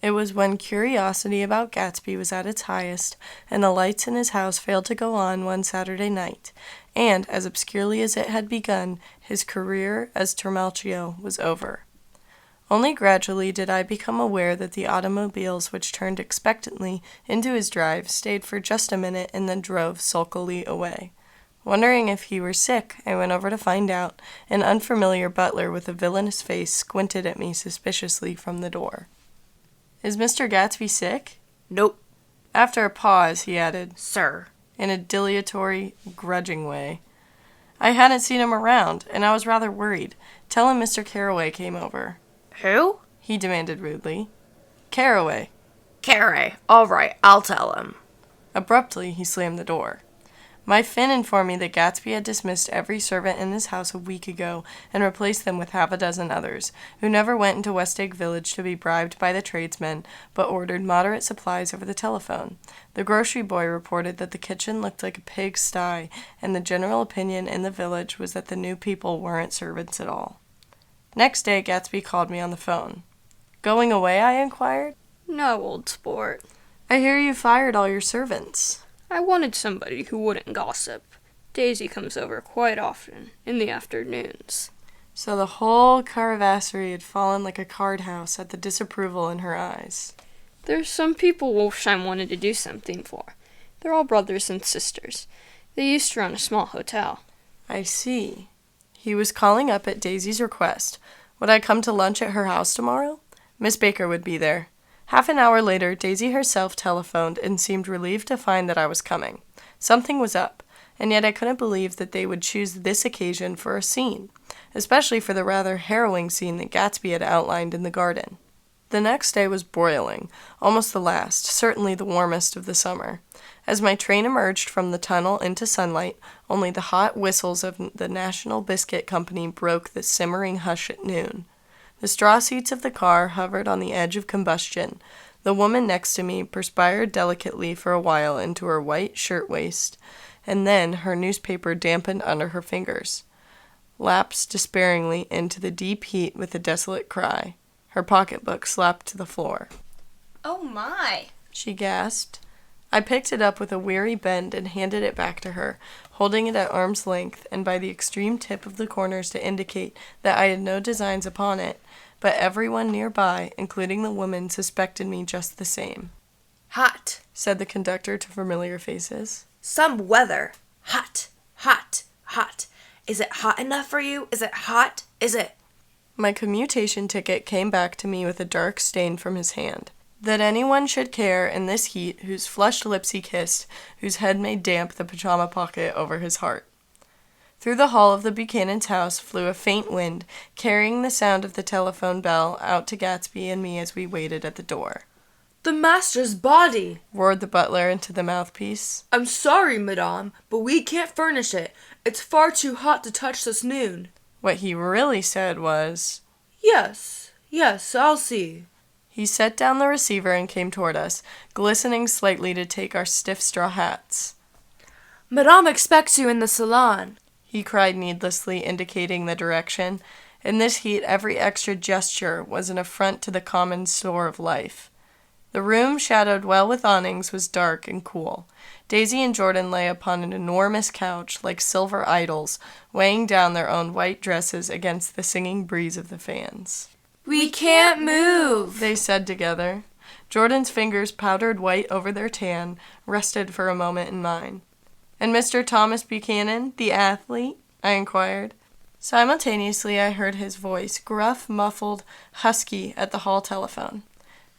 It was when curiosity about Gatsby was at its highest, and the lights in his house failed to go on one Saturday night, and, as obscurely as it had begun, his career as Trimalchio was over. Only gradually did I become aware that the automobiles which turned expectantly into his drive stayed for just a minute and then drove sulkily away. Wondering if he were sick, I went over to find out. An unfamiliar butler with a villainous face squinted at me suspiciously from the door. "Is Mr. Gatsby sick?" "Nope." After a pause, he added, "Sir." in a dilatory, grudging way. I hadn't seen him around, and I was rather worried. "Tell him Mr. Carroway came over." "Who?" he demanded rudely. "Carroway." "Carey. All right, I'll tell him." Abruptly, he slammed the door. My Finn informed me that Gatsby had dismissed every servant in his house a week ago and replaced them with half a dozen others, who never went into West Egg Village to be bribed by the tradesmen, but ordered moderate supplies over the telephone. The grocery boy reported that the kitchen looked like a pigsty, and the general opinion in the village was that the new people weren't servants at all. Next day, Gatsby called me on the phone. "Going away?" I inquired. "No, old sport. "I hear you fired all your servants." I wanted somebody who wouldn't gossip. Daisy comes over quite often, in the afternoons." So the whole caravansary had fallen like a card house at the disapproval in her eyes. "There's some people Wolfsheim wanted to do something for. They're all brothers and sisters. They used to run a small hotel." I see. He was calling up at Daisy's request. Would I come to lunch at her house tomorrow? Miss Baker would be there. Half an hour later, Daisy herself telephoned and seemed relieved to find that I was coming. Something was up, and yet I couldn't believe that they would choose this occasion for a scene, especially for the rather harrowing scene that Gatsby had outlined in the garden. The next day was broiling, almost the last, certainly the warmest of the summer. As my train emerged from the tunnel into sunlight, only the hot whistles of the National Biscuit Company broke the simmering hush at noon. The straw seats of the car hovered on the edge of combustion. The woman next to me perspired delicately for a while into her white shirtwaist, and then her newspaper dampened under her fingers, lapsed despairingly into the deep heat with a desolate cry. Her pocketbook slapped to the floor. "Oh my!" she gasped. I picked it up with a weary bend and handed it back to her, holding it at arm's length and by the extreme tip of the corners to indicate that I had no designs upon it, but everyone nearby, including the woman, suspected me just the same. "Hot," said the conductor to familiar faces. "Some weather. Hot, hot, hot. Is it hot enough for you? Is it hot? Is it—" My commutation ticket came back to me with a dark stain from his hand. That anyone should care in this heat, whose flushed lips he kissed, whose head made damp the pajama pocket over his heart. Through the hall of the Buchanan's house flew a faint wind, carrying the sound of the telephone bell out to Gatsby and me as we waited at the door. "The master's body!" roared the butler into the mouthpiece. "I'm sorry, madame, but we can't furnish it. It's far too hot to touch this noon." What he really said was, Yes, I'll see." He set down the receiver and came toward us, glistening slightly to take our stiff straw hats. "Madame expects you in the salon," he cried needlessly, indicating the direction. In this heat, every extra gesture was an affront to the common store of life. The room, shadowed well with awnings, was dark and cool. Daisy and Jordan lay upon an enormous couch, like silver idols, weighing down their own white dresses against the singing breeze of the fans. "We can't move," they said together. Jordan's fingers, powdered white over their tan, rested for a moment in mine. "And Mr. Thomas Buchanan, the athlete?" I inquired. Simultaneously, I heard his voice, gruff, muffled, husky, at the hall telephone.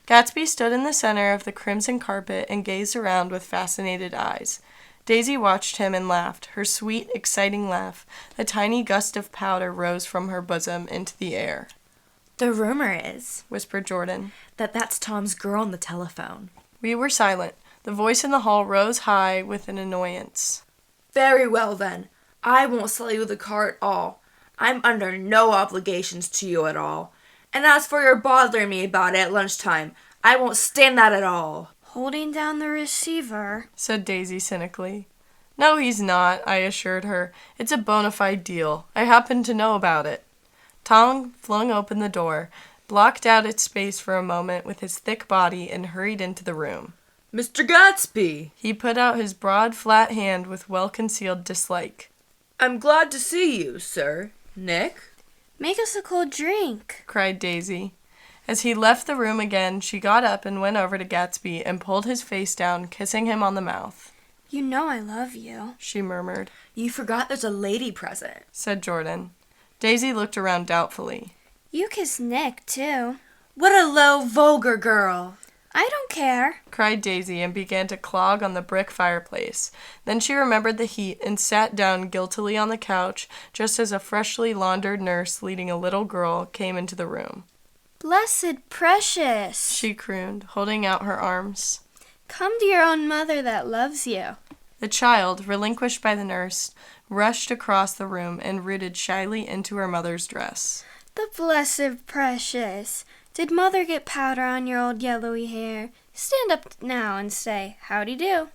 Gatsby stood in the center of the crimson carpet and gazed around with fascinated eyes. Daisy watched him and laughed, her sweet, exciting laugh. A tiny gust of powder rose from her bosom into the air. "The rumor is," whispered Jordan, "that that's Tom's girl on the telephone." We were silent. The voice in the hall rose high with an annoyance. "Very well, then. I won't sell you the car at all. I'm under no obligations to you at all. And as for your bothering me about it at lunchtime, I won't stand that at all." "Holding down the receiver," said Daisy cynically. "No, he's not," I assured her. "It's a bona fide deal. I happen to know about it." Tom flung open the door. blocked out its space for a moment with his thick body, and hurried into the room. Mr. Gatsby! He put out his broad, flat hand with well-concealed dislike. I'm glad to see you, sir. Nick? Make us a cold drink, cried Daisy. As he left the room again, she got up and went over to Gatsby and pulled his face down, kissing him on the mouth. You know I love you, she murmured. You forgot there's a lady present, said Jordan. Daisy looked around doubtfully. You kissed Nick, too. What a low, vulgar girl. I don't care, cried Daisy and began to clog on the brick fireplace. Then she remembered the heat and sat down guiltily on the couch just as a freshly laundered nurse leading a little girl came into the room. Blessed precious, she crooned, holding out her arms. Come to your own mother that loves you. The child, relinquished by the nurse, rushed across the room and rooted shyly into her mother's dress. The blessed precious. Did Mother get powder on your old yellowy hair? Stand up now and say, howdy do.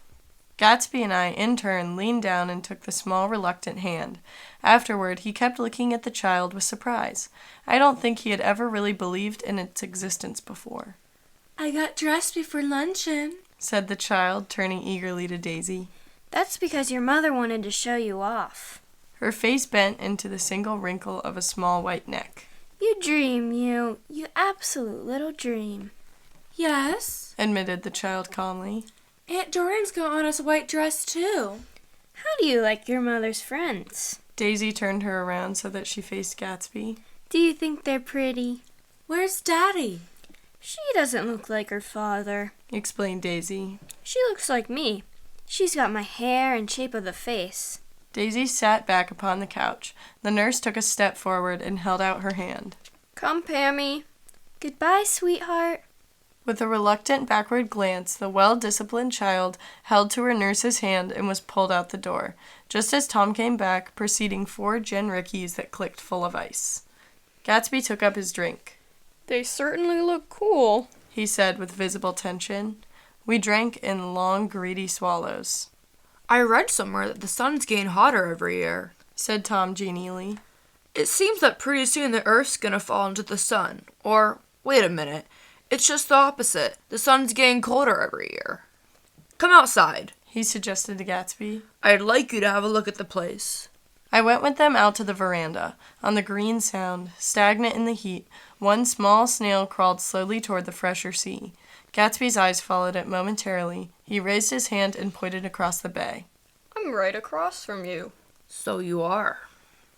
Gatsby and I, in turn, leaned down and took the small, reluctant hand. Afterward, he kept looking at the child with surprise. I don't think he had ever really believed in its existence before. I got dressed before luncheon, said the child, turning eagerly to Daisy. That's because your mother wanted to show you off. Her face bent into the single wrinkle of a small white neck. You dream, you absolute little dream. Yes, admitted the child calmly. Aunt Jordan's got on us a white dress, too. How do you like your mother's friends? Daisy turned her around so that she faced Gatsby. Do you think they're pretty? Where's Daddy? She doesn't look like her father, explained Daisy. She looks like me. She's got my hair and shape of the face. Daisy sat back upon the couch. The nurse took a step forward and held out her hand. Come, Pammy. Goodbye, sweetheart. With a reluctant backward glance, the well-disciplined child held to her nurse's hand and was pulled out the door, just as Tom came back, preceding 4 gin rickeys that clicked full of ice. Gatsby took up his drink. They certainly look cool, he said with visible tension. We drank in long, greedy swallows. I read somewhere that the sun's getting hotter every year, said Tom genially. It seems that pretty soon the Earth's gonna fall into the sun. Or, wait a minute, it's just the opposite. The sun's getting colder every year. Come outside, he suggested to Gatsby. I'd like you to have a look at the place. I went with them out to the veranda. On the green sound, stagnant in the heat, one small snail crawled slowly toward the fresher sea. Gatsby's eyes followed it momentarily. He raised his hand and pointed across the bay. I'm right across from you. So you are.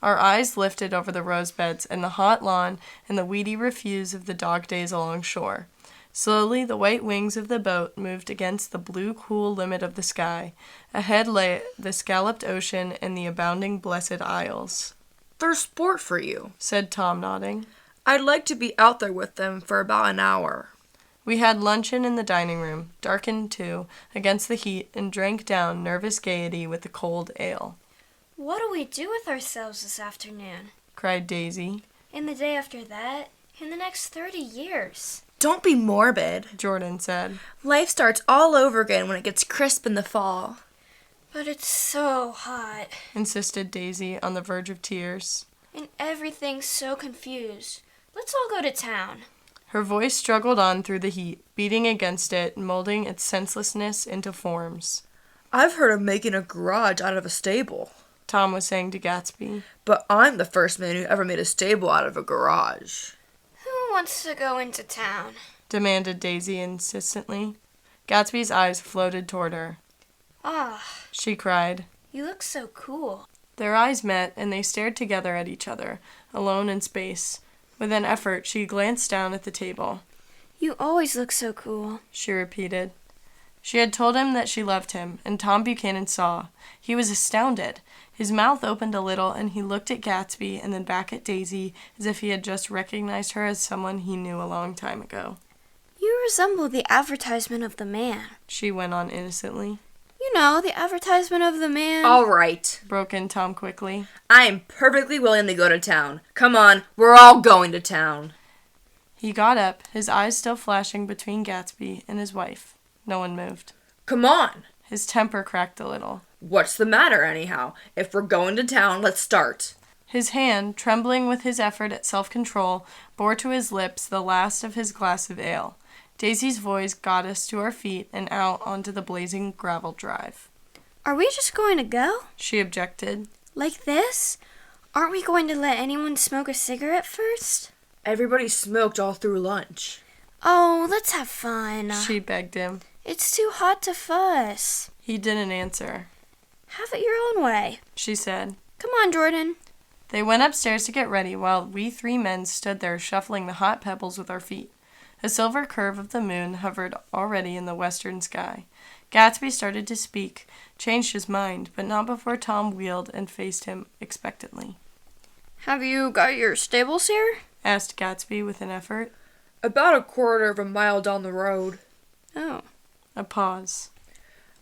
Our eyes lifted over the rose beds and the hot lawn and the weedy refuse of the dog days along shore. Slowly, the white wings of the boat moved against the blue, cool limit of the sky. Ahead lay the scalloped ocean and the abounding Blessed Isles. There's sport for you, said Tom, nodding. I'd like to be out there with them for about an hour. We had luncheon in the dining room, darkened too, against the heat, and drank down nervous gaiety with the cold ale. What do we do with ourselves this afternoon? Cried Daisy. And the day after that? In the next 30 years? Don't be morbid, Jordan said. Life starts all over again when it gets crisp in the fall. But it's so hot, insisted Daisy, on the verge of tears. And everything's so confused. Let's all go to town. Her voice struggled on through the heat, beating against it, molding its senselessness into forms. I've heard of making a garage out of a stable, Tom was saying to Gatsby. But I'm the first man who ever made a stable out of a garage. Who wants to go into town? Demanded Daisy insistently. Gatsby's eyes floated toward her. Ah, she cried. You look so cool. Their eyes met, and they stared together at each other, alone in space. With an effort, she glanced down at the table. You always look so cool, she repeated. She had told him that she loved him, and Tom Buchanan saw. He was astounded. His mouth opened a little, and he looked at Gatsby and then back at Daisy as if he had just recognized her as someone he knew a long time ago. You resemble the advertisement of the man, she went on innocently. You know, the advertisement of the man. All right, broke in Tom quickly. I am perfectly willing to go to town. Come on, we're all going to town. He got up, his eyes still flashing between Gatsby and his wife. No one moved. Come on. His temper cracked a little. What's the matter, anyhow? If we're going to town, let's start. His hand, trembling with his effort at self-control, bore to his lips the last of his glass of ale. Daisy's voice got us to our feet and out onto the blazing gravel drive. Are we just going to go? She objected. Like this? Aren't we going to let anyone smoke a cigarette first? Everybody smoked all through lunch. Oh, let's have fun. She begged him. It's too hot to fuss. He didn't answer. Have it your own way, She said. Come on, Jordan. They went upstairs to get ready while we 3 men stood there shuffling the hot pebbles with our feet. A silver curve of the moon hovered already in the western sky. Gatsby started to speak, changed his mind, but not before Tom wheeled and faced him expectantly. Have you got your stables here? Asked Gatsby with an effort. About a quarter of a mile down the road. Oh. A pause.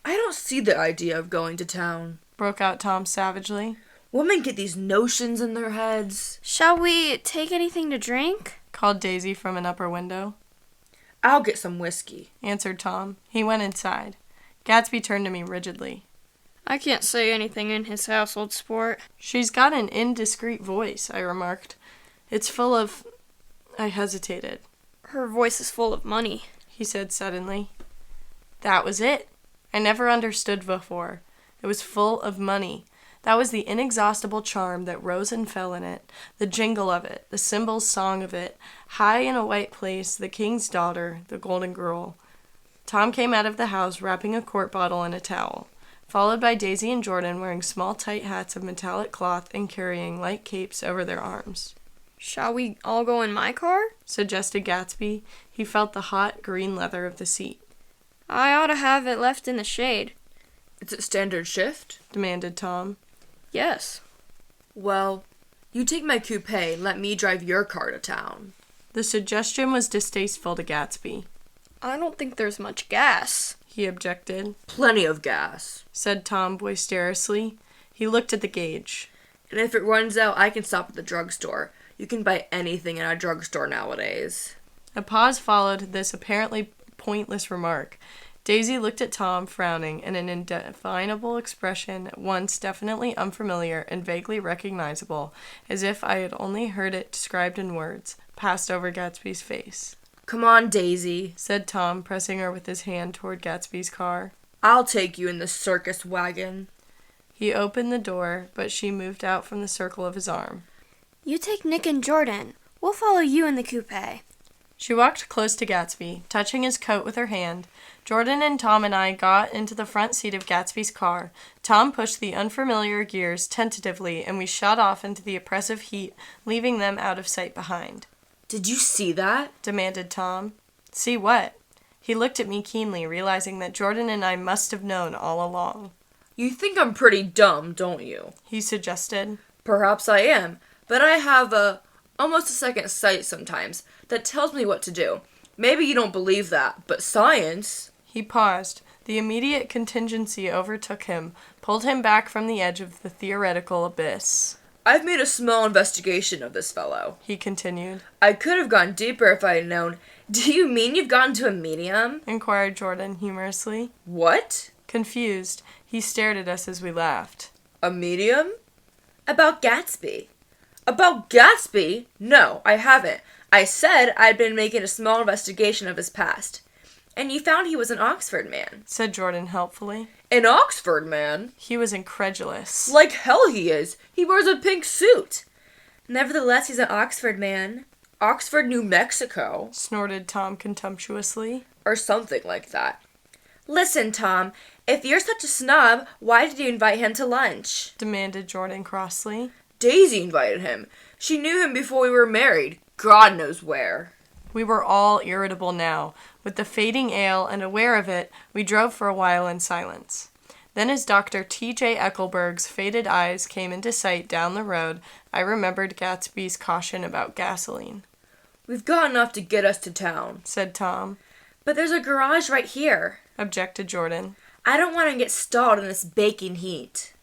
I don't see the idea of going to town. Broke out Tom savagely. Women get these notions in their heads. Shall we take anything to drink? Called Daisy from an upper window. I'll get some whiskey. Answered Tom. He went inside. Gatsby turned to me rigidly. I can't say anything in his household sport. She's got an indiscreet voice, I remarked. It's full of... I hesitated. Her voice is full of money. He said suddenly. That was it. I never understood before. It was full of money. That was the inexhaustible charm that rose and fell in it, the jingle of it, the cymbal's song of it. High in a white place, the king's daughter, the golden girl. Tom came out of the house wrapping a quart bottle in a towel, followed by Daisy and Jordan wearing small tight hats of metallic cloth and carrying light capes over their arms. Shall we all go in my car? Suggested Gatsby. He felt the hot green leather of the seat. I ought to have it left in the shade. Is it standard shift? Demanded Tom. Yes. Well, you take my coupe and let me drive your car to town. The suggestion was distasteful to Gatsby. I don't think there's much gas. He objected. Plenty of gas. Said Tom boisterously. He looked at the gauge. And if it runs out, I can stop at the drugstore. You can buy anything in a drugstore nowadays. A pause followed this apparently pointless remark. Daisy looked at Tom, frowning, and an indefinable expression, at once definitely unfamiliar and vaguely recognizable, as if I had only heard it described in words, passed over Gatsby's face. Come on, Daisy, Said Tom, pressing her with his hand toward Gatsby's car. I'll take you in the circus wagon. He opened the door, but she moved out from the circle of his arm. You take Nick and Jordan. We'll follow you in the coupe. She walked close to Gatsby, touching his coat with her hand. Jordan and Tom and I got into the front seat of Gatsby's car. Tom pushed the unfamiliar gears tentatively, and we shot off into the oppressive heat, leaving them out of sight behind. Did you see that? Demanded Tom. See what? He looked at me keenly, realizing that Jordan and I must have known all along. You think I'm pretty dumb, don't you? He suggested. Perhaps I am, but I have almost a second sight sometimes that tells me what to do. Maybe you don't believe that, but science... He paused. The immediate contingency overtook him, pulled him back from the edge of the theoretical abyss. I've made a small investigation of this fellow. He continued. I could have gone deeper if I had known. Do you mean you've gotten to a medium? Inquired Jordan humorously. What? Confused, he stared at us as we laughed. A medium? About Gatsby. About Gatsby? No, I haven't. I said I'd been making a small investigation of his past. And you found he was an Oxford man. Said Jordan helpfully. An Oxford man? He was incredulous. Like hell he is. He wears a pink suit. Nevertheless, he's an Oxford man. Oxford, New Mexico. Snorted Tom contemptuously. Or something like that. Listen, Tom, if you're such a snob, why did you invite him to lunch? Demanded Jordan crossly. Daisy invited him. She knew him before we were married. God knows where. We were all irritable now. With the fading ale and aware of it, we drove for a while in silence. Then as Dr. T.J. Eckelberg's faded eyes came into sight down the road, I remembered Gatsby's caution about gasoline. We've got enough to get us to town, Said Tom. but there's a garage right here. Objected Jordan. I don't want to get stalled in this baking heat.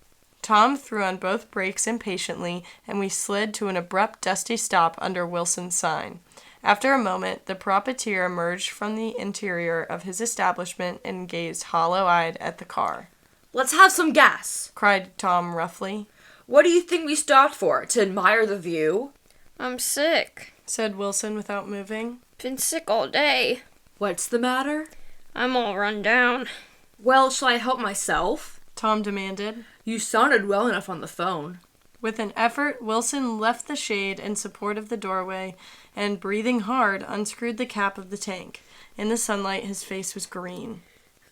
Tom threw on both brakes impatiently, and we slid to an abrupt, dusty stop under Wilson's sign. After a moment, the profiteer emerged from the interior of his establishment and gazed hollow-eyed at the car. Let's have some gas, Cried Tom roughly. What do you think we stopped for? To admire the view? I'm sick. said Wilson without moving. Been sick all day. What's the matter? I'm all run down. Well, shall I help myself? Tom demanded. You sounded well enough on the phone. With an effort, Wilson left the shade in support of the doorway and, breathing hard, unscrewed the cap of the tank. In the sunlight, his face was green.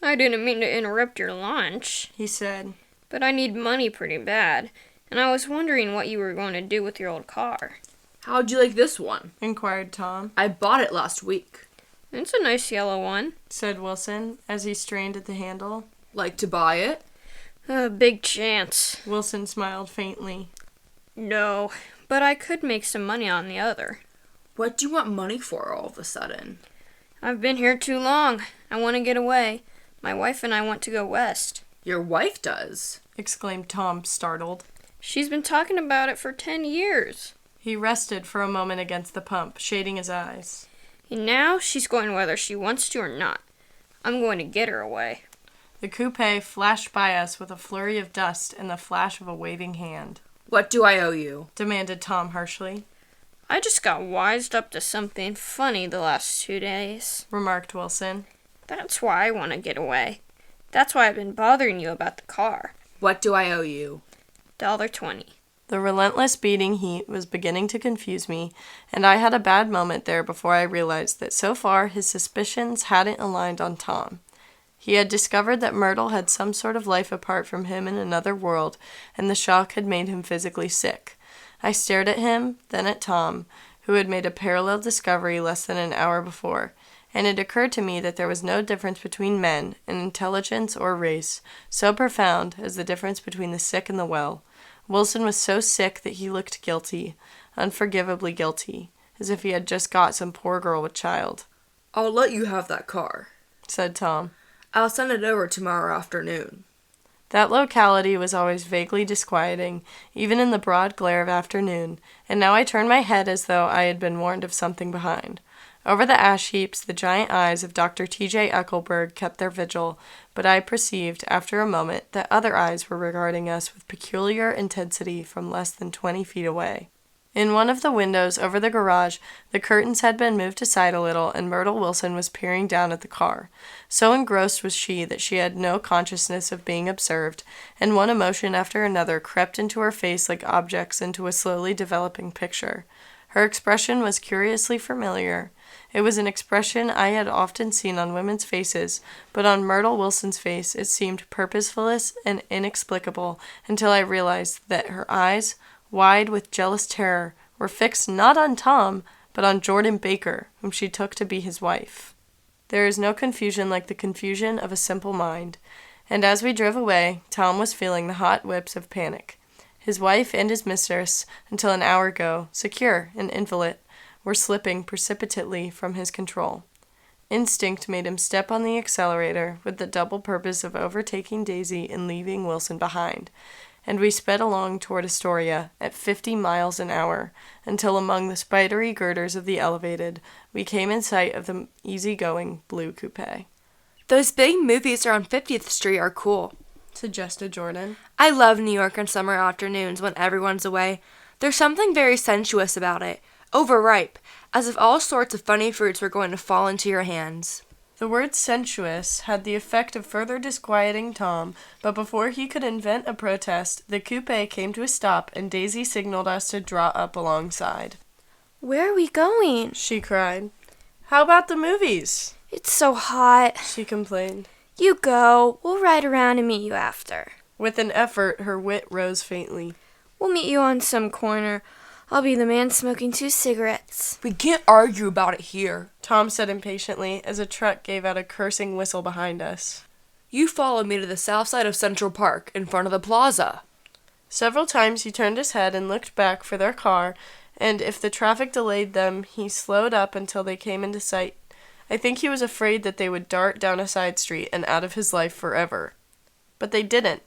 I didn't mean to interrupt your lunch, He said. but I need money pretty bad, and I was wondering what you were going to do with your old car. How'd you like this one? Inquired Tom. I bought it last week. It's a nice yellow one. Said Wilson as he strained at the handle. Like to buy it? A big chance. Wilson smiled faintly. No, but I could make some money on the other. What do you want money for all of a sudden? I've been here too long. I want to get away. My wife and I want to go west. Your wife does. Exclaimed Tom, startled. She's been talking about it for 10 years. He rested for a moment against the pump, shading his eyes. And now she's going whether she wants to or not. I'm going to get her away. The coupe flashed by us with a flurry of dust and the flash of a waving hand. What do I owe you? Demanded Tom harshly. I just got wised up to something funny the last 2 days. Remarked Wilson. That's why I want to get away. That's why I've been bothering you about the car. What do I owe you? $1.20. The relentless beating heat was beginning to confuse me, and I had a bad moment there before I realized that so far his suspicions hadn't aligned on Tom. He had discovered that Myrtle had some sort of life apart from him in another world, and the shock had made him physically sick. I stared at him, then at Tom, who had made a parallel discovery less than an hour before, and it occurred to me that there was no difference between men, in intelligence or race, so profound as the difference between the sick and the well. Wilson was so sick that he looked guilty, unforgivably guilty, as if he had just got some poor girl with child. I'll let you have that car, said Tom. I'll send it over tomorrow afternoon. That locality was always vaguely disquieting, even in the broad glare of afternoon, and now I turned my head as though I had been warned of something behind. Over the ash heaps, the giant eyes of Dr. T.J. Eckelberg kept their vigil, but I perceived, after a moment, that other eyes were regarding us with peculiar intensity from less than 20 feet away. In one of the windows over the garage, the curtains had been moved aside a little, and Myrtle Wilson was peering down at the car. So engrossed was she that she had no consciousness of being observed, and one emotion after another crept into her face like objects into a slowly developing picture. Her expression was curiously familiar. It was an expression I had often seen on women's faces, but on Myrtle Wilson's face it seemed purposeless and inexplicable until I realized that her eyes, wide with jealous terror, were fixed not on Tom, but on Jordan Baker, whom she took to be his wife. There is no confusion like the confusion of a simple mind, and as we drove away, Tom was feeling the hot whips of panic. His wife and his mistress, until an hour ago, secure and inviolate, were slipping precipitately from his control. Instinct made him step on the accelerator with the double purpose of overtaking Daisy and leaving Wilson behind, and we sped along toward Astoria at 50 miles an hour until among the spidery girders of the elevated we came in sight of the easy-going blue coupe. Those big movies around 50th Street are cool, Suggested Jordan. I love New York on summer afternoons when everyone's away. There's something very sensuous about it. Overripe, as if all sorts of funny fruits were going to fall into your hands. The word sensuous had the effect of further disquieting Tom, but before he could invent a protest, the coupe came to a stop and Daisy signaled us to draw up alongside. Where are we going? She cried. How about the movies? It's so hot. She complained. You go. We'll ride around and meet you after. With an effort, her wit rose faintly. We'll meet you on some corner. I'll be the man smoking 2 cigarettes. We can't argue about it here. Tom said impatiently as a truck gave out a cursing whistle behind us. You followed me to the south side of Central Park, in front of the plaza. Several times he turned his head and looked back for their car, and if the traffic delayed them, he slowed up until they came into sight. I think he was afraid that they would dart down a side street and out of his life forever. But they didn't,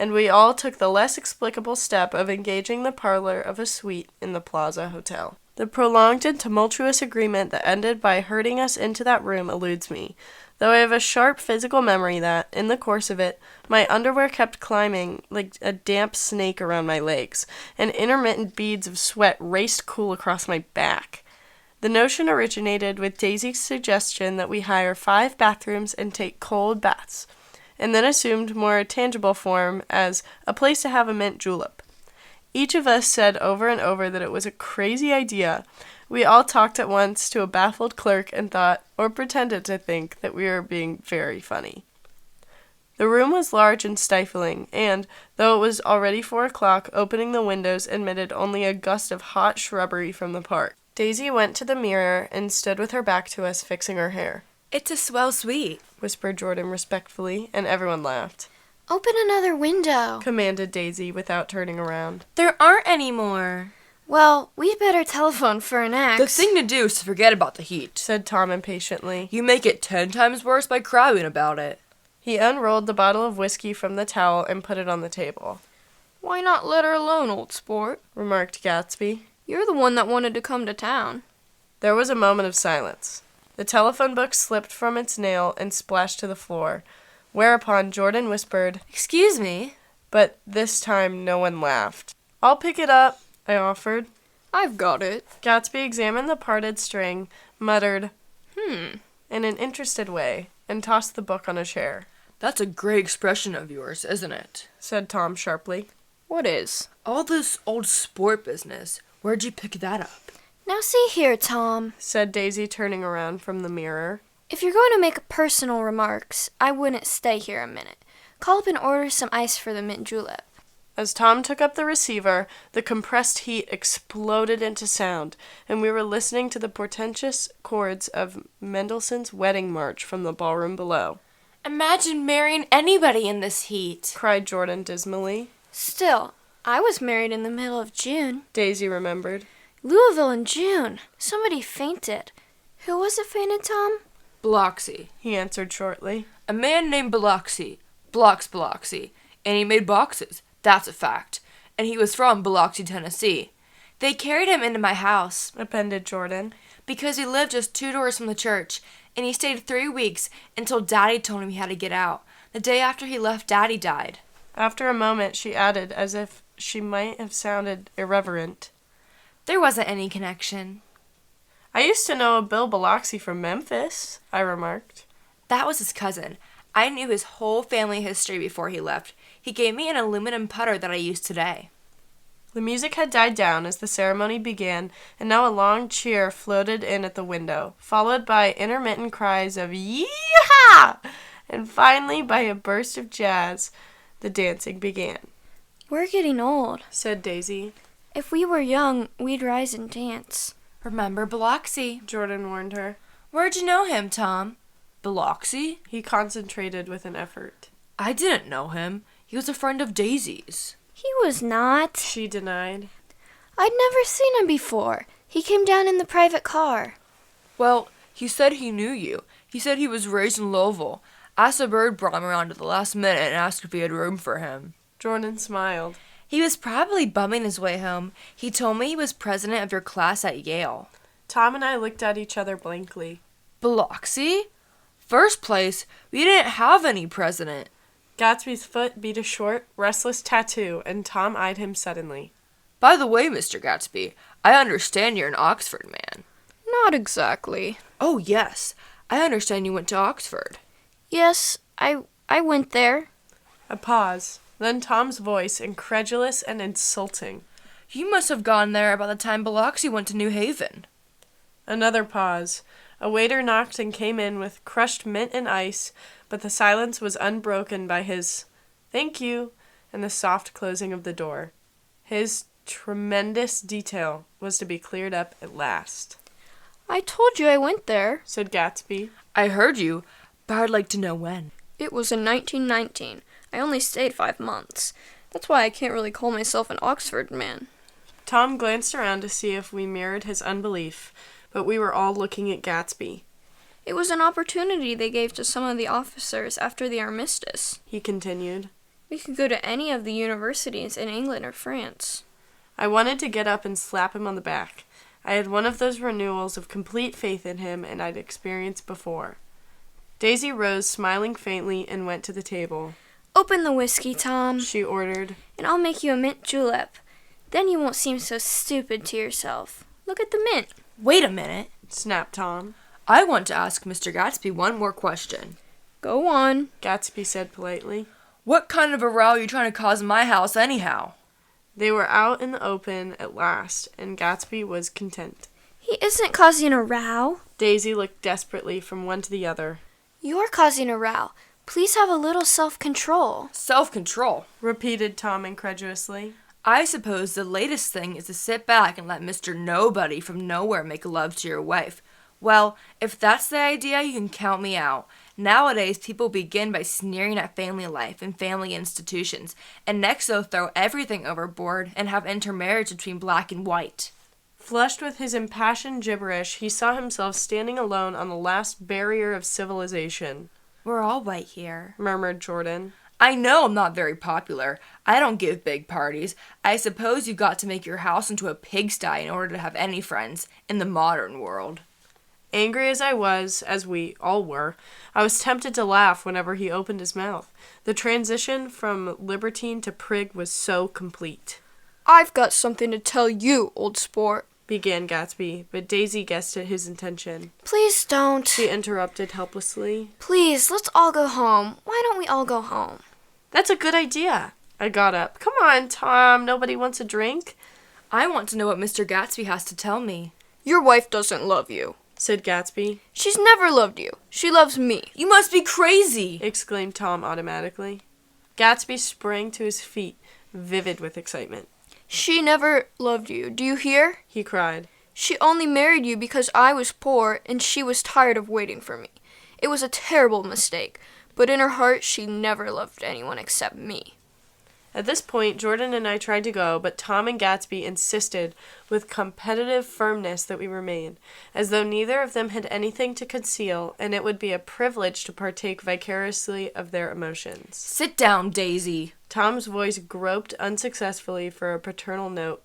and we all took the less explicable step of engaging the parlor of a suite in the Plaza Hotel. The prolonged and tumultuous agreement that ended by herding us into that room eludes me, though I have a sharp physical memory that, in the course of it, my underwear kept climbing like a damp snake around my legs, and intermittent beads of sweat raced cool across my back. The notion originated with Daisy's suggestion that we hire 5 bathrooms and take cold baths, and then assumed more tangible form as a place to have a mint julep. Each of us said over and over that it was a crazy idea. We all talked at once to a baffled clerk and thought, or pretended to think, that we were being very funny. The room was large and stifling, and, though it was already 4 o'clock, opening the windows admitted only a gust of hot shrubbery from the park. Daisy went to the mirror and stood with her back to us, fixing her hair. It's a swell suite, whispered Jordan respectfully, and everyone laughed. Open another window, commanded Daisy without turning around. There aren't any more. Well, we'd better telephone for an ex. The thing to do is to forget about the heat, said Tom impatiently. You make it 10 times worse by crying about it. He unrolled the bottle of whiskey from the towel and put it on the table. Why not let her alone, old sport? Remarked Gatsby. You're the one that wanted to come to town. There was a moment of silence. The telephone book slipped from its nail and splashed to the floor, whereupon Jordan whispered, Excuse me. But this time no one laughed. I'll pick it up, I offered. I've got it. Gatsby examined the parted string, muttered, in an interested way, and tossed the book on a chair. That's a great expression of yours, isn't it? Said Tom sharply. What is? All this old sport business. Where'd you pick that up? Now see here, Tom, said Daisy, turning around from the mirror. If you're going to make personal remarks, I wouldn't stay here a minute. Call up and order some ice for the mint julep. As Tom took up the receiver, the compressed heat exploded into sound, and we were listening to the portentous chords of Mendelssohn's Wedding March from the ballroom below. Imagine marrying anybody in this heat, cried Jordan dismally. Still, I was married in the middle of June. Daisy remembered. Louisville in June. Somebody fainted. Who was it fainted, Tom? Biloxi, he answered shortly. A man named Biloxi. Biloxi. And he made boxes. That's a fact. And he was from Biloxi, Tennessee. They carried him into my house, appended Jordan, because he lived just 2 doors from the church, and he stayed 3 weeks until Daddy told him he had to get out. The day after he left, Daddy died. After a moment, she added, as if she might have sounded irreverent, There wasn't any connection. I used to know a Bill Biloxi from Memphis, I remarked. That was his cousin. I knew his whole family history before he left. He gave me an aluminum putter that I use today. The music had died down as the ceremony began, and now a long cheer floated in at the window, followed by intermittent cries of "Yee-haw!" and finally by a burst of jazz. The dancing began. We're getting old, said Daisy. If we were young, we'd rise and dance. Remember Biloxi. Jordan warned her. Where'd you know him, Tom? Biloxi? He concentrated with an effort. I didn't know him. He was a friend of Daisy's. He was not. She denied. I'd never seen him before. He came down in the private car. Well, he said he knew you. He said he was raised in Louisville. Asa Bird brought him around at the last minute and asked if he had room for him. Jordan smiled. He was probably bumming his way home. He told me he was president of your class at Yale. Tom and I looked at each other blankly. Biloxi? First place, we didn't have any president. Gatsby's foot beat a short, restless tattoo, and Tom eyed him suddenly. By the way, Mr. Gatsby, I understand you're an Oxford man. Not exactly. Oh, yes. I understand you went to Oxford. Yes, I went there. A pause. Then Tom's voice, incredulous and insulting. You must have gone there about the time Biloxi went to New Haven. Another pause. A waiter knocked and came in with crushed mint and ice, but the silence was unbroken by his "thank you" and the soft closing of the door. His tremendous detail was to be cleared up at last. I told you I went there. Said Gatsby. I heard you, but I'd like to know when. It was in 1919. I only stayed 5 months. That's why I can't really call myself an Oxford man. Tom glanced around to see if we mirrored his unbelief, but we were all looking at Gatsby. It was an opportunity they gave to some of the officers after the armistice. He continued. We could go to any of the universities in England or France. I wanted to get up and slap him on the back. I had one of those renewals of complete faith in him and I'd experienced before. Daisy rose, smiling faintly, and went to the table. Open the whiskey, Tom, She ordered. and I'll make you a mint julep. Then you won't seem so stupid to yourself. Look at the mint. Wait a minute. Snapped Tom. I want to ask Mr. Gatsby one more question. Go on. Gatsby said politely. What kind of a row are you trying to cause in my house anyhow? They were out in the open at last, and Gatsby was content. He isn't causing a row. Daisy looked desperately from one to the other. You're causing a row. Please have a little self-control. Self-control. Repeated Tom incredulously. I suppose the latest thing is to sit back and let Mr. Nobody from nowhere make love to your wife. Well, if that's the idea, you can count me out. Nowadays, people begin by sneering at family life and family institutions, and next they'll throw everything overboard and have intermarriage between black and white. Flushed with his impassioned gibberish, he saw himself standing alone on the last barrier of civilization. We're all white here, Murmured Jordan. I know I'm not very popular. I don't give big parties. I suppose you got to make your house into a pigsty in order to have any friends in the modern world. Angry as I was, as we all were, I was tempted to laugh whenever he opened his mouth. The transition from libertine to prig was so complete. I've got something to tell you, old sport, Began Gatsby, but Daisy guessed at his intention. Please don't. She interrupted helplessly. Please, let's all go home. Why don't we all go home? That's a good idea. I got up. Come on, Tom. Nobody wants a drink? I want to know what Mr. Gatsby has to tell me. Your wife doesn't love you. Said Gatsby. She's never loved you. She loves me. You must be crazy! Exclaimed Tom automatically. Gatsby sprang to his feet, vivid with excitement. She never loved you. Do you hear? He cried. She only married you because I was poor and she was tired of waiting for me. It was a terrible mistake, but in her heart she never loved anyone except me. At this point, Jordan and I tried to go, but Tom and Gatsby insisted with competitive firmness that we remain, as though neither of them had anything to conceal, and it would be a privilege to partake vicariously of their emotions. Sit down, Daisy. Tom's voice groped unsuccessfully for a paternal note.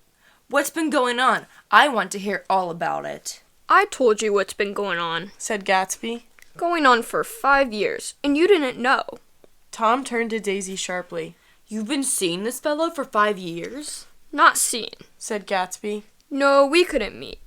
What's been going on? I want to hear all about it. I told you what's been going on. Said Gatsby. Going on for 5 years, and you didn't know. Tom turned to Daisy sharply. You've been seeing this fellow for 5 years? Not seen. Said Gatsby. No, we couldn't meet.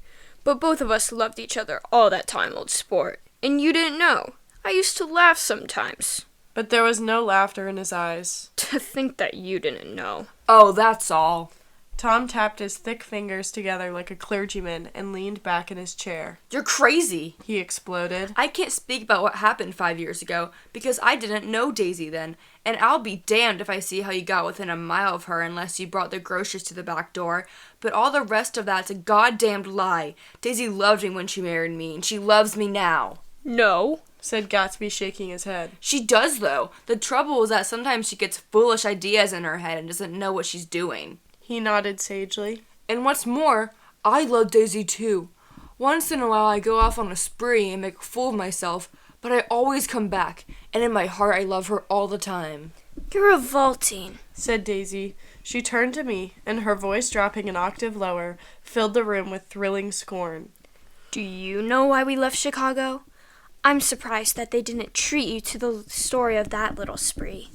But both of us loved each other all that time, old sport. And you didn't know. I used to laugh sometimes. But there was no laughter in his eyes. To think that you didn't know. Oh, that's all. Tom tapped his thick fingers together like a clergyman and leaned back in his chair. You're crazy. He exploded. I can't speak about what happened 5 years ago because I didn't know Daisy then, and I'll be damned if I see how you got within a mile of her unless you brought the groceries to the back door. But all the rest of that's a goddamned lie. Daisy loved me when she married me, and she loves me now. No. Said Gatsby, shaking his head. She does, though. The trouble is that sometimes she gets foolish ideas in her head and doesn't know what she's doing. He nodded sagely. And what's more, I love Daisy too. Once in a while I go off on a spree and make a fool of myself, but I always come back, and in my heart I love her all the time. You're revolting. Said Daisy. She turned to me, and her voice dropping an octave lower, filled the room with thrilling scorn. Do you know why we left Chicago? I'm surprised that they didn't treat you to the story of that little spree.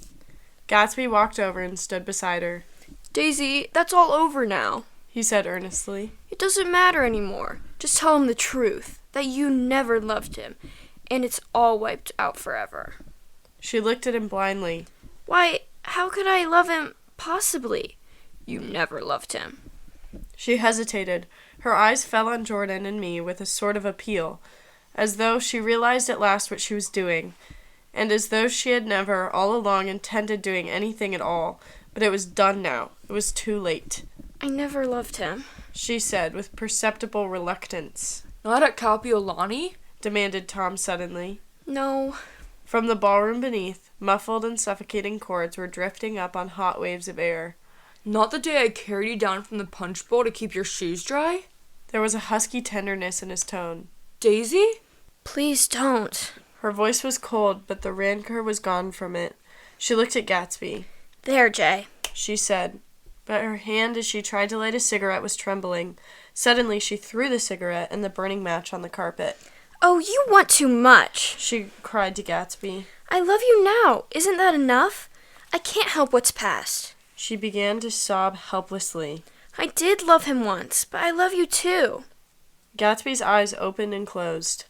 Gatsby walked over and stood beside her. Daisy, that's all over now. He said earnestly. It doesn't matter anymore. Just tell him the truth, that you never loved him, and it's all wiped out forever. She looked at him blindly. Why, how could I love him possibly? You never loved him. She hesitated. Her eyes fell on Jordan and me with a sort of appeal, as though she realized at last what she was doing, and as though she had never, all along, intended doing anything at all. But it was done now. It was too late. I never loved him, She said with perceptible reluctance. Not at Kapiolani? Demanded Tom suddenly. No. From the ballroom beneath, muffled and suffocating chords were drifting up on hot waves of air. Not the day I carried you down from the punch bowl to keep your shoes dry? There was a husky tenderness in his tone. Daisy? Please don't. Her voice was cold, but the rancor was gone from it. She looked at Gatsby. There, Jay. She said, but her hand as she tried to light a cigarette was trembling. Suddenly, she threw the cigarette and the burning match on the carpet. Oh, you want too much. She cried to Gatsby. I love you now. Isn't that enough? I can't help what's past. She began to sob helplessly. I did love him once, but I love you too. Gatsby's eyes opened and closed.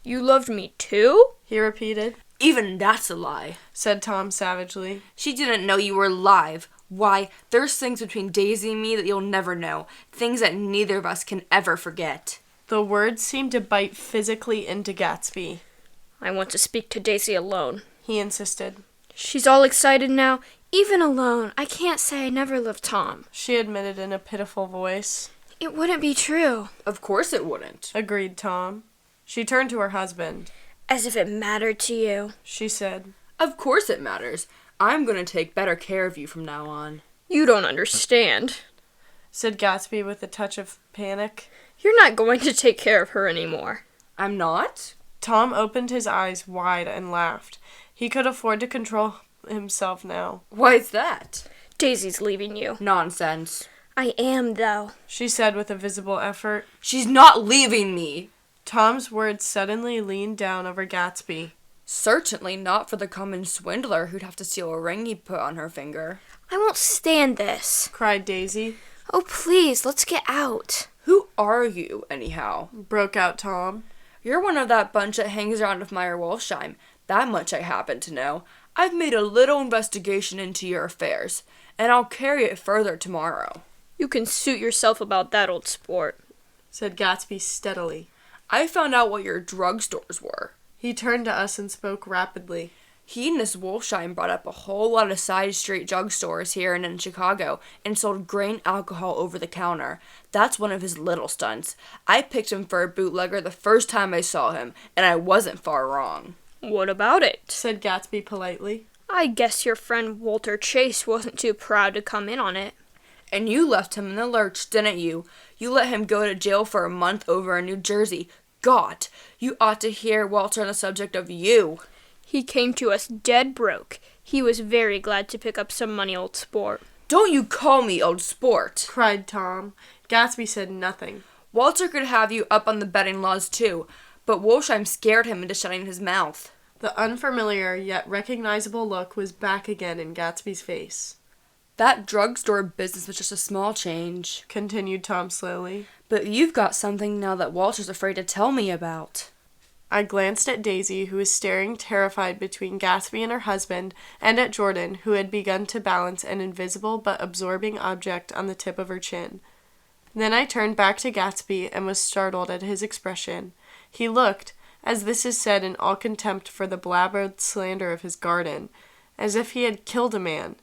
You loved me too? He repeated. Even that's a lie, Said Tom savagely. She didn't know you were alive. Why, there's things between Daisy and me that you'll never know. Things that neither of us can ever forget. The words seemed to bite physically into Gatsby. I want to speak to Daisy alone. He insisted. She's all excited now. Even alone, I can't say I never loved Tom. She admitted in a pitiful voice. It wouldn't be true. Of course it wouldn't. Agreed Tom. She turned to her husband. As if it mattered to you. She said. Of course it matters. I'm going to take better care of you from now on. You don't understand. Said Gatsby with a touch of panic. You're not going to take care of her anymore. I'm not? Tom opened his eyes wide and laughed. He could afford to control himself now. Why's that? Daisy's leaving you. Nonsense. I am, though. She said with a visible effort. She's not leaving me. Tom's words suddenly leaned down over Gatsby. Certainly not for the common swindler who'd have to steal a ring he put on her finger. I won't stand this. Cried Daisy. Oh, please, let's get out. Who are you, anyhow? Broke out Tom. You're one of that bunch that hangs around with Meyer Wolfsheim. That much I happen to know. I've made a little investigation into your affairs, and I'll carry it further tomorrow. You can suit yourself about that, old sport. Said Gatsby steadily. I found out what your drugstores were. He turned to us and spoke rapidly. He and this Wolfsheim brought up a whole lot of side street drugstores here and in Chicago and sold grain alcohol over the counter. That's one of his little stunts. I picked him for a bootlegger the first time I saw him, and I wasn't far wrong. What about it? Said Gatsby politely. I guess your friend Walter Chase wasn't too proud to come in on it. And you left him in the lurch, didn't you? You let him go to jail for a month over in New Jersey. God, you ought to hear Walter on the subject of you. He came to us dead broke. He was very glad to pick up some money, old sport. Don't you call me old sport. Cried Tom. Gatsby said nothing. Walter could have you up on the betting laws too, but Wolfsheim scared him into shutting his mouth. The unfamiliar yet recognizable look was back again in Gatsby's face. That drugstore business was just a small change, Continued Tom slowly. but you've got something now that Walter's afraid to tell me about. I glanced at Daisy, who was staring terrified between Gatsby and her husband, and at Jordan, who had begun to balance an invisible but absorbing object on the tip of her chin. Then I turned back to Gatsby and was startled at his expression. He looked, as this is said in all contempt for the blabbered slander of his garden, as if he had killed a man.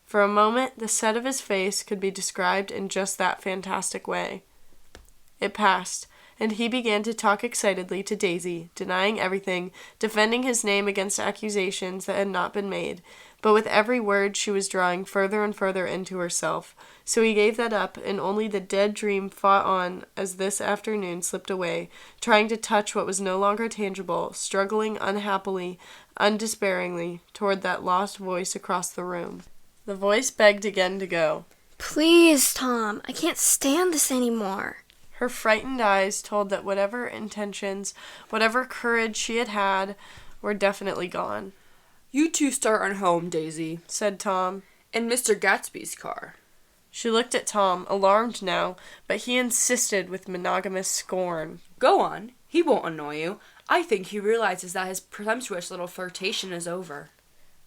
For a moment, the set of his face could be described in just that fantastic way. It passed, and he began to talk excitedly to Daisy, denying everything, defending his name against accusations that had not been made, but with every word she was drawing further and further into herself. So he gave that up, and only the dead dream fought on as this afternoon slipped away, trying to touch what was no longer tangible, struggling unhappily, undespairingly, toward that lost voice across the room. The voice begged again to go. Please, Tom, I can't stand this anymore. Her frightened eyes told that whatever intentions, whatever courage she had had, were definitely gone. You two start on home, Daisy, Said Tom. in Mr. Gatsby's car. She looked at Tom, alarmed now, but he insisted with monogamous scorn. Go on. He won't annoy you. I think he realizes that his presumptuous little flirtation is over.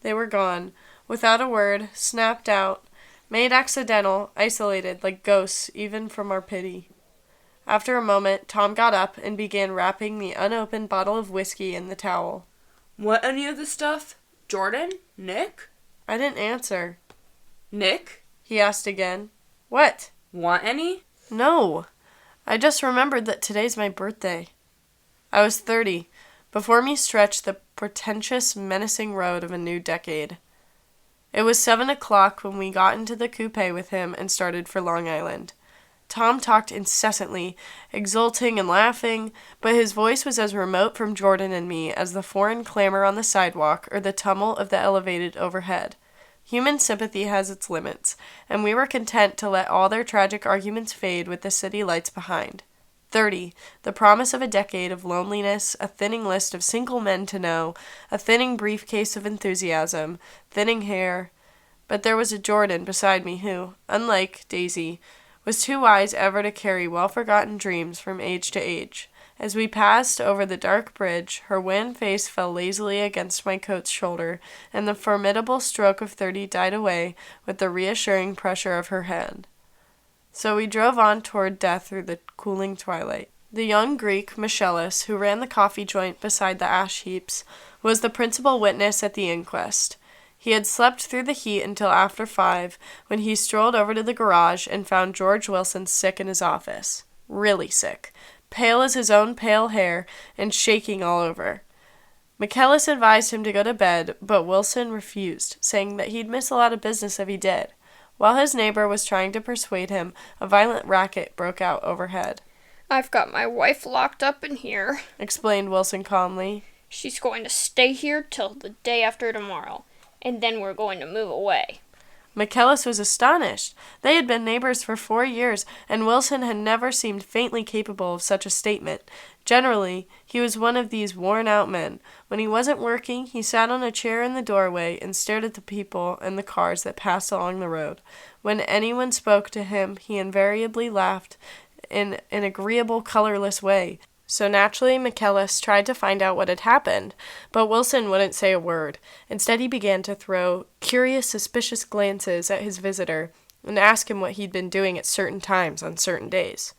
They were gone, without a word, snapped out, made accidental, isolated, like ghosts, even from our pity. After a moment, Tom got up and began wrapping the unopened bottle of whiskey in the towel. Want any of the stuff? Jordan? Nick? I didn't answer. Nick? He asked again. What? Want any? No. I just remembered that today's my birthday. I was 30. Before me stretched the pretentious, menacing road of a new decade. It was 7 o'clock when we got into the coupe with him and started for Long Island. Tom talked incessantly, exulting and laughing, but his voice was as remote from Jordan and me as the foreign clamor on the sidewalk or the tumult of the elevated overhead. Human sympathy has its limits, and we were content to let all their tragic arguments fade with the city lights behind. 30. The promise of a decade of loneliness, a thinning list of single men to know, a thinning briefcase of enthusiasm, thinning hair. But there was a Jordan beside me who, unlike Daisy, was too wise ever to carry well-forgotten dreams from age to age. As we passed over the dark bridge, her wan face fell lazily against my coat's shoulder, and the formidable stroke of 30 died away with the reassuring pressure of her hand. So we drove on toward death through the cooling twilight. The young Greek, Michaelis, who ran the coffee joint beside the ash heaps, was the principal witness at the inquest. He had slept through the heat until after 5, when he strolled over to the garage and found George Wilson sick in his office. Really sick. Pale as his own pale hair, and shaking all over. Michaelis advised him to go to bed, but Wilson refused, saying that he'd miss a lot of business if he did. While his neighbor was trying to persuade him, a violent racket broke out overhead. "I've got my wife locked up in here," explained Wilson calmly. "She's going to stay here till the day after tomorrow, and then we're going to move away." Michaelis was astonished. They had been neighbors for 4 years, and Wilson had never seemed faintly capable of such a statement. Generally, he was one of these worn-out men. When he wasn't working, he sat on a chair in the doorway and stared at the people and the cars that passed along the road. When anyone spoke to him, he invariably laughed in an agreeable, colorless way. So naturally, Michaelis tried to find out what had happened, but Wilson wouldn't say a word. Instead, he began to throw curious, suspicious glances at his visitor and ask him what he'd been doing at certain times on certain days.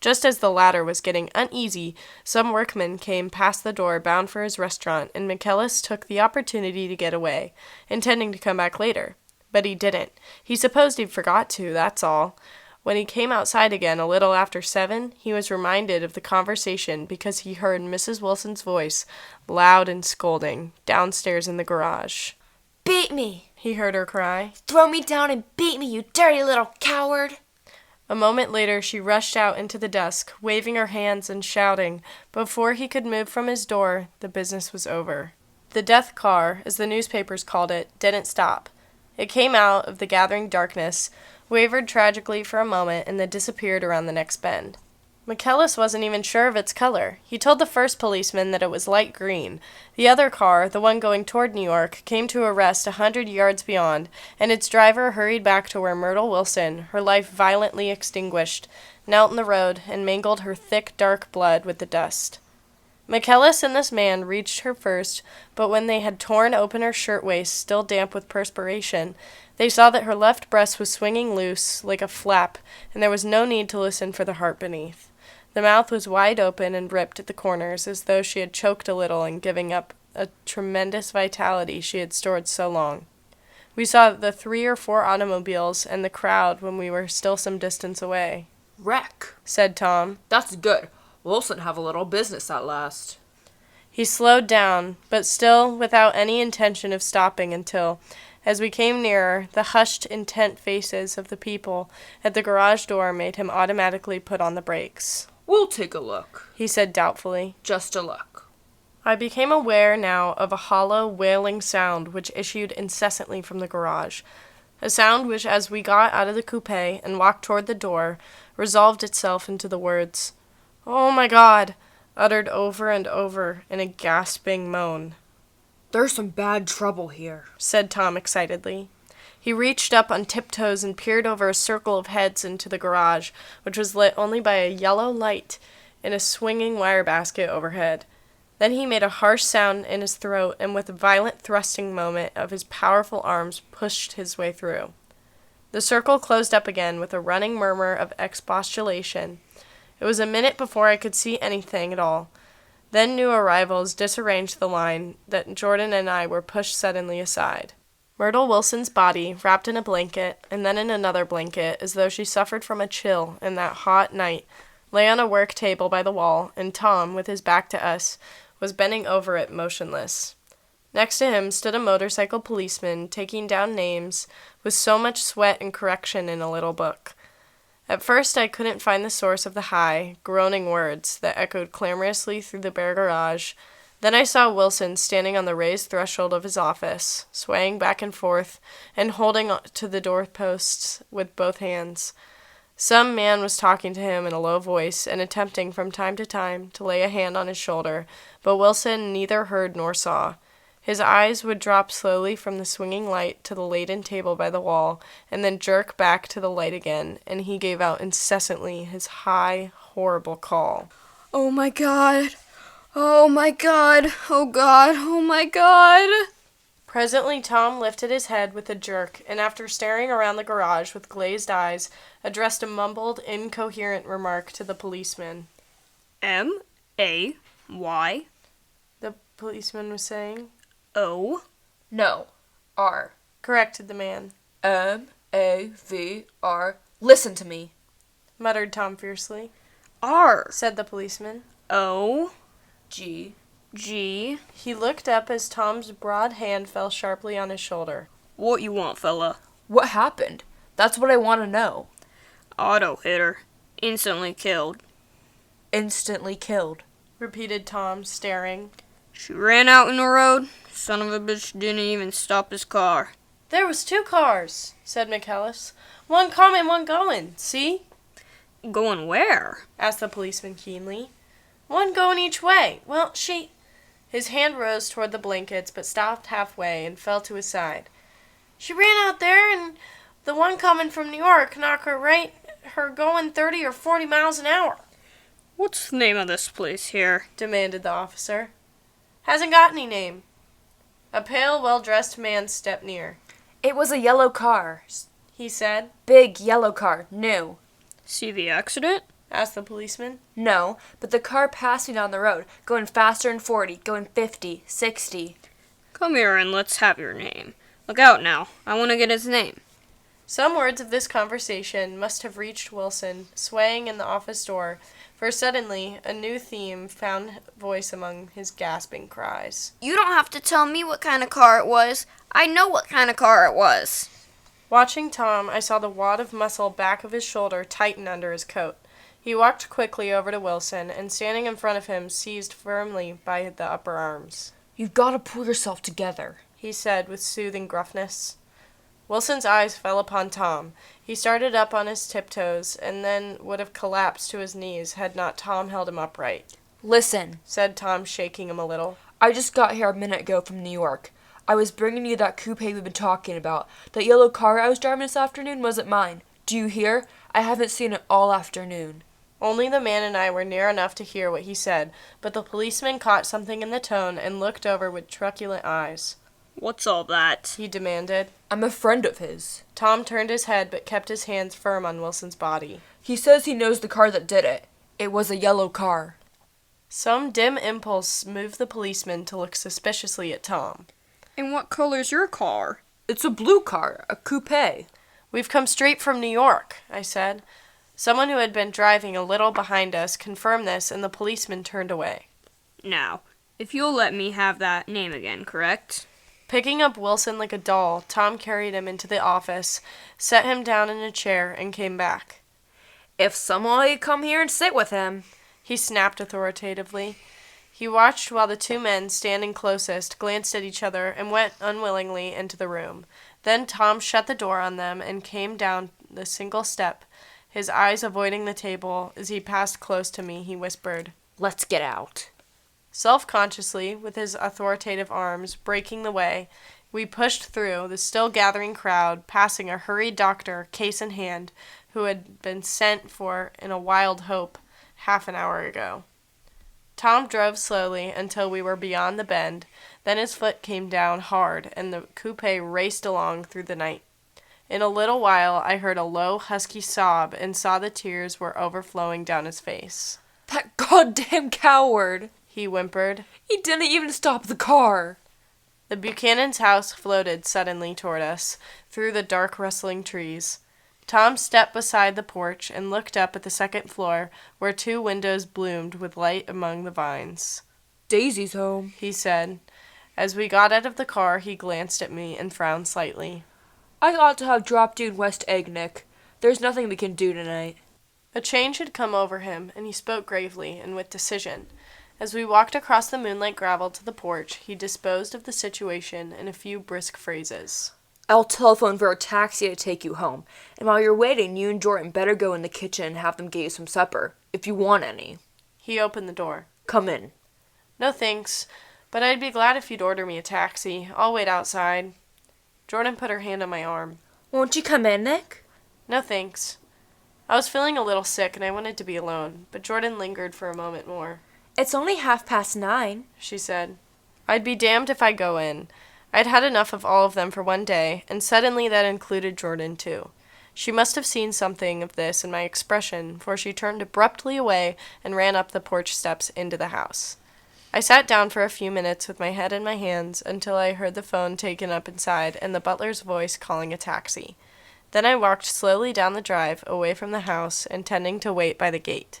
Just as the latter was getting uneasy, some workmen came past the door bound for his restaurant, and Michaelis took the opportunity to get away, intending to come back later. But he didn't. He supposed he'd forgot to, that's all. When he came outside again a little after 7, he was reminded of the conversation because he heard Mrs. Wilson's voice, loud and scolding, downstairs in the garage. "Beat me!" he heard her cry. "Throw me down and beat me, you dirty little coward!" A moment later she rushed out into the dusk, waving her hands and shouting. Before he could move from his door, the business was over. The death car, as the newspapers called it, didn't stop. It came out of the gathering darkness, wavered tragically for a moment, and then disappeared around the next bend. Michaelis wasn't even sure of its color. He told the first policeman that it was light green. The other car, the one going toward New York, came to a rest 100 yards beyond, and its driver hurried back to where Myrtle Wilson, her life violently extinguished, knelt in the road and mingled her thick, dark blood with the dust. Michaelis and this man reached her first, but when they had torn open her shirtwaist, still damp with perspiration, they saw that her left breast was swinging loose, like a flap, and there was no need to listen for the heart beneath. The mouth was wide open and ripped at the corners, as though she had choked a little in giving up a tremendous vitality she had stored so long. We saw the 3 or 4 automobiles and the crowd when we were still some distance away. "Wreck," said Tom. "That's good. Wilson have a little business at last." He slowed down, but still without any intention of stopping until, as we came nearer, the hushed, intent faces of the people at the garage door made him automatically put on the brakes. "We'll take a look," he said doubtfully. "Just a look." I became aware now of a hollow, wailing sound which issued incessantly from the garage, a sound which, as we got out of the coupe and walked toward the door, resolved itself into the words, "Oh my God!" uttered over and over in a gasping moan. "There's some bad trouble here," said Tom excitedly. He reached up on tiptoes and peered over a circle of heads into the garage, which was lit only by a yellow light in a swinging wire basket overhead. Then he made a harsh sound in his throat and with a violent thrusting movement of his powerful arms pushed his way through. The circle closed up again with a running murmur of expostulation. It was a minute before I could see anything at all. Then new arrivals disarranged the line that Jordan and I were pushed suddenly aside. Myrtle Wilson's body, wrapped in a blanket, and then in another blanket, as though she suffered from a chill in that hot night, lay on a work table by the wall, and Tom, with his back to us, was bending over it motionless. Next to him stood a motorcycle policeman, taking down names, with so much sweat and correction in a little book. At first I couldn't find the source of the high, groaning words that echoed clamorously through the bare garage. Then I saw Wilson standing on the raised threshold of his office, swaying back and forth and holding to the doorposts with both hands. Some man was talking to him in a low voice and attempting from time to time to lay a hand on his shoulder, but Wilson neither heard nor saw. His eyes would drop slowly from the swinging light to the laden table by the wall, and then jerk back to the light again, and he gave out incessantly his high, horrible call. Oh my God. Oh my God. Oh God. Oh my God. Presently Tom lifted his head with a jerk, and after staring around the garage with glazed eyes, addressed a mumbled, incoherent remark to the policeman. M-A-Y? The policeman was saying. O? No. R. Corrected the man. M-A-V-R. Listen to me. Muttered Tom fiercely. R. Said the policeman. O? G. G? He looked up as Tom's broad hand fell sharply on his shoulder. What you want, fella? What happened? That's what I want to know. Auto hit her. Instantly killed. Instantly killed. Repeated Tom, staring. She ran out in the road. Son of a bitch didn't even stop his car. There was 2 cars, said McKellis. One coming, one going. See? Going where? Asked the policeman keenly. One going each way. Well, she... His hand rose toward the blankets, but stopped halfway and fell to his side. She ran out there, and the one coming from New York knocked her going 30 or 40 miles an hour. What's the name of this place here? Demanded the officer. Hasn't got any name. A pale, well-dressed man stepped near. It was a yellow car. He said. Big yellow car. New. See the accident? Asked the policeman. No, but the car passed me down the road, going faster than 40, going 50, 60. Come here and let's have your name. Look out now. I want to get his name. Some words of this conversation must have reached Wilson, swaying in the office door, for suddenly a new theme found voice among his gasping cries. You don't have to tell me what kind of car it was. I know what kind of car it was. Watching Tom, I saw the wad of muscle back of his shoulder tighten under his coat. He walked quickly over to Wilson, and standing in front of him, seized firmly by the upper arms. You've got to pull yourself together, he said with soothing gruffness. Wilson's eyes fell upon Tom. He started up on his tiptoes, and then would have collapsed to his knees had not Tom held him upright. Listen, said Tom, shaking him a little. I just got here a minute ago from New York. I was bringing you that coupe we've been talking about. That yellow car I was driving this afternoon wasn't mine. Do you hear? I haven't seen it all afternoon. Only the man and I were near enough to hear what he said, but the policeman caught something in the tone and looked over with truculent eyes. What's all that? He demanded. I'm a friend of his. Tom turned his head but kept his hands firm on Wilson's body. He says he knows the car that did it. It was a yellow car. Some dim impulse moved the policeman to look suspiciously at Tom. And what color's your car? It's a blue car, a coupe. We've come straight from New York, I said. Someone who had been driving a little behind us confirmed this, and the policeman turned away. Now, if you'll let me have that name again, correct? Picking up Wilson like a doll, Tom carried him into the office, set him down in a chair, and came back. If someone would come here and sit with him, he snapped authoritatively. He watched while the 2 men standing closest glanced at each other and went unwillingly into the room. Then Tom shut the door on them and came down the single step. His eyes avoiding the table, as he passed close to me, he whispered, Let's get out. Self-consciously, with his authoritative arms breaking the way, we pushed through the still gathering crowd, passing a hurried doctor, case in hand, who had been sent for in a wild hope half an hour ago. Tom drove slowly until we were beyond the bend, then his foot came down hard, and the coupe raced along through the night. In a little while, I heard a low, husky sob and saw the tears were overflowing down his face. That goddamn coward, he whimpered. He didn't even stop the car. The Buchanan's house floated suddenly toward us, through the dark rustling trees. Tom stepped beside the porch and looked up at the second floor, where 2 windows bloomed with light among the vines. Daisy's home, he said. As we got out of the car, he glanced at me and frowned slightly. I ought to have dropped you in West Egg, Nick. There's nothing we can do tonight. A change had come over him, and he spoke gravely and with decision. As we walked across the moonlight gravel to the porch, he disposed of the situation in a few brisk phrases. I'll telephone for a taxi to take you home. And while you're waiting, you and Jordan better go in the kitchen and have them get you some supper, if you want any. He opened the door. Come in. No thanks, but I'd be glad if you'd order me a taxi. I'll wait outside. Jordan put her hand on my arm. Won't you come in, Nick? No thanks. I was feeling a little sick and I wanted to be alone, but Jordan lingered for a moment more. It's only 9:30, she said. I'd be damned if I go in. I'd had enough of all of them for one day, and suddenly that included Jordan too. She must have seen something of this in my expression, for she turned abruptly away and ran up the porch steps into the house. I sat down for a few minutes with my head in my hands until I heard the phone taken up inside and the butler's voice calling a taxi. Then I walked slowly down the drive away from the house, intending to wait by the gate.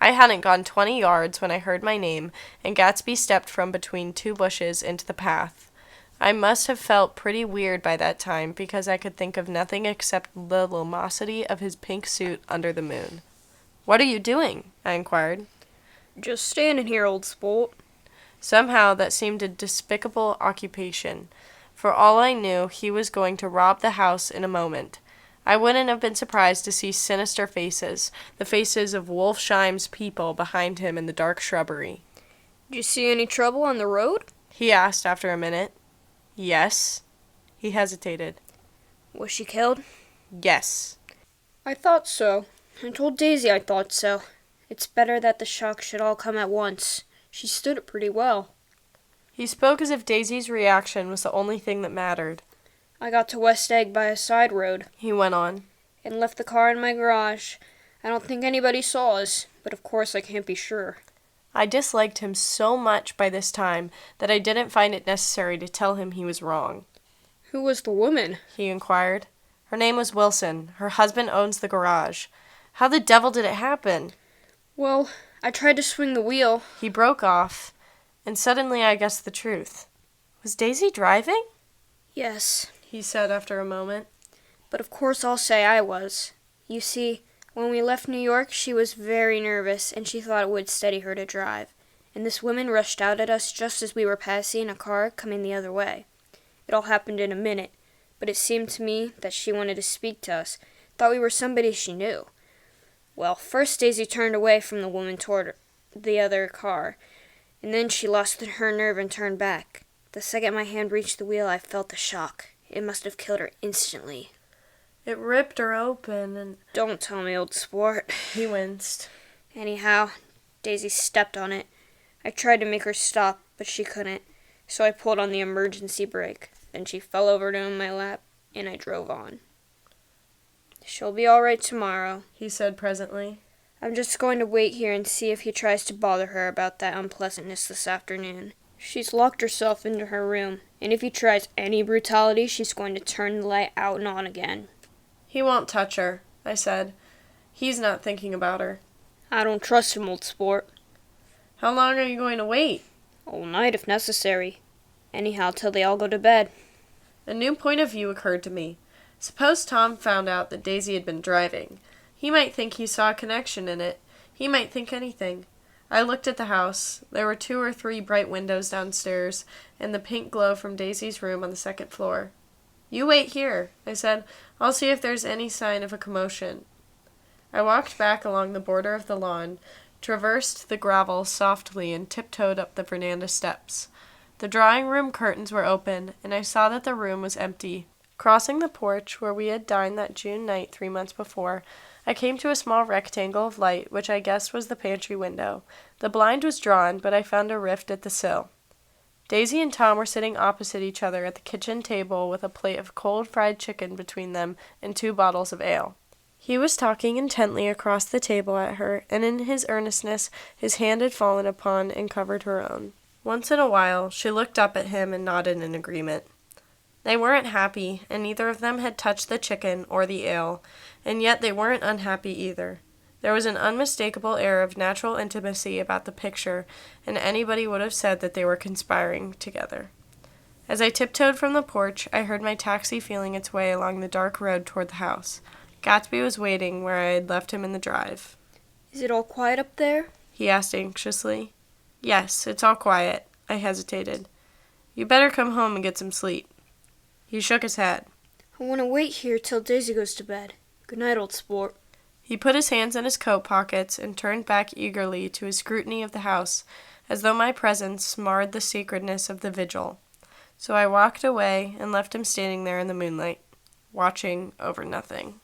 I hadn't gone 20 yards when I heard my name, and Gatsby stepped from between two bushes into the path. I must have felt pretty weird by that time because I could think of nothing except the lumosity of his pink suit under the moon. "What are you doing?" I inquired. Just standing here, old sport. Somehow that seemed a despicable occupation. For all I knew, he was going to rob the house in a moment. I wouldn't have been surprised to see sinister faces, the faces of Wolfsheim's people behind him in the dark shrubbery. Did you see any trouble on the road? He asked after a minute. Yes. He hesitated. Was she killed? Yes. I thought so. I told Daisy I thought so. It's better that the shock should all come at once. She stood it pretty well. He spoke as if Daisy's reaction was the only thing that mattered. I got to West Egg by a side road, He went on. and left the car in my garage. I don't think anybody saw us, but of course I can't be sure. I disliked him so much by this time that I didn't find it necessary to tell him he was wrong. Who was the woman? He inquired. Her name was Wilson. Her husband owns the garage. How the devil did it happen? Well, I tried to swing the wheel. He broke off, and suddenly I guessed the truth. Was Daisy driving? Yes, He said after a moment. but of course I'll say I was. You see, when we left New York, she was very nervous, and she thought it would steady her to drive. And this woman rushed out at us just as we were passing a car coming the other way. It all happened in a minute, but it seemed to me that she wanted to speak to us, thought we were somebody she knew. Well, first Daisy turned away from the woman toward the other car, and then she lost her nerve and turned back. The second my hand reached the wheel, I felt the shock. It must have killed her instantly. It ripped her open, and Don't tell me, old sport. he winced. Anyhow, Daisy stepped on it. I tried to make her stop, but she couldn't, so I pulled on the emergency brake. Then she fell over in my lap, and I drove on. She'll be all right tomorrow. He said presently. I'm just going to wait here and see if he tries to bother her about that unpleasantness this afternoon. She's locked herself into her room, and if he tries any brutality, she's going to turn the light out and on again. He won't touch her, I said. He's not thinking about her. I don't trust him, old sport. How long are you going to wait? All night if necessary. Anyhow, till they all go to bed. A new point of view occurred to me. Suppose Tom found out that Daisy had been driving. He might think he saw a connection in it. He might think anything. I looked at the house. There were 2 or 3 bright windows downstairs, and the pink glow from Daisy's room on the second floor. You wait here, I said. I'll see if there's any sign of a commotion. I walked back along the border of the lawn, traversed the gravel softly, and tiptoed up the veranda steps. The drawing-room curtains were open, and I saw that the room was empty. Crossing the porch where we had dined that June night 3 months before, I came to a small rectangle of light, which I guessed was the pantry window. The blind was drawn, but I found a rift at the sill. Daisy and Tom were sitting opposite each other at the kitchen table with a plate of cold fried chicken between them and 2 bottles of ale. He was talking intently across the table at her, and in his earnestness his hand had fallen upon and covered her own. Once in a while she looked up at him and nodded in agreement. They weren't happy, and neither of them had touched the chicken or the ale, and yet they weren't unhappy either. There was an unmistakable air of natural intimacy about the picture, and anybody would have said that they were conspiring together. As I tiptoed from the porch, I heard my taxi feeling its way along the dark road toward the house. Gatsby was waiting where I had left him in the drive. Is it all quiet up there? He asked anxiously. Yes, it's all quiet. I hesitated. You better come home and get some sleep. He shook his head. I want to wait here till Daisy goes to bed. Good night, old sport. He put his hands in his coat pockets and turned back eagerly to his scrutiny of the house, as though my presence marred the sacredness of the vigil. So I walked away and left him standing there in the moonlight, watching over nothing.